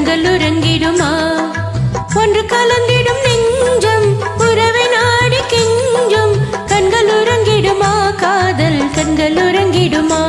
கண்கள் உறங்கிடுமா ஒன்று கலந்திடும் நெஞ்சம் உறவை நாடி கெஞ்சும் கண்கள் உறங்கிடுமா காதல் கண்கள் உறங்கிடுமா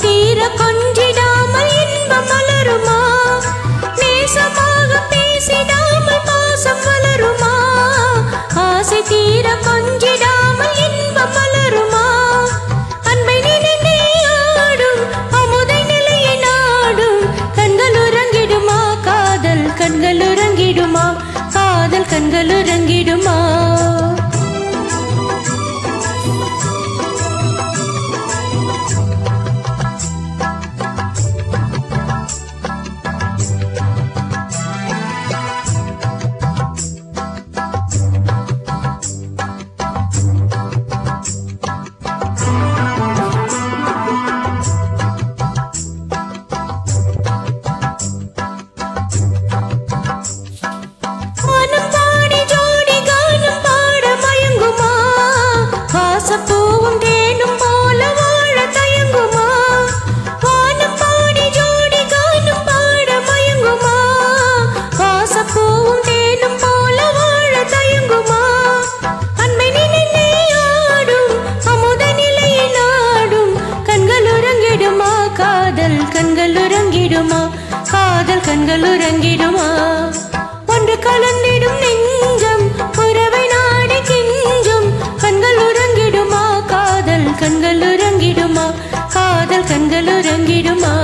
தீர கொஞ்சிடாமல் இன்பம் மலருமா நேசமாக பேசிடாமல் பாசம் வளருமா ஆசை தீர கொஞ்சிடாமல் இன்பம் மலருமா அன்பை நினைந்தே ஆடும் அமுதை நிலையை நாடும் கண்கள் உறங்கிடுமா காதல் கண்கள் உறங்கிடுமா காதல் கண்கள் உறங்கிடுமா கண்கள் உறங்கிடுமா காதல் கண்கள் உறங்கிடுமா ஒன்று கலந்திடும் நெஞ்சம் உறவை நாடி கெஞ்சும் கண்கள் உறங்கிடுமா காதல் கண்கள் உறங்கிடுமா காதல் கண்கள் உறங்கிடுமா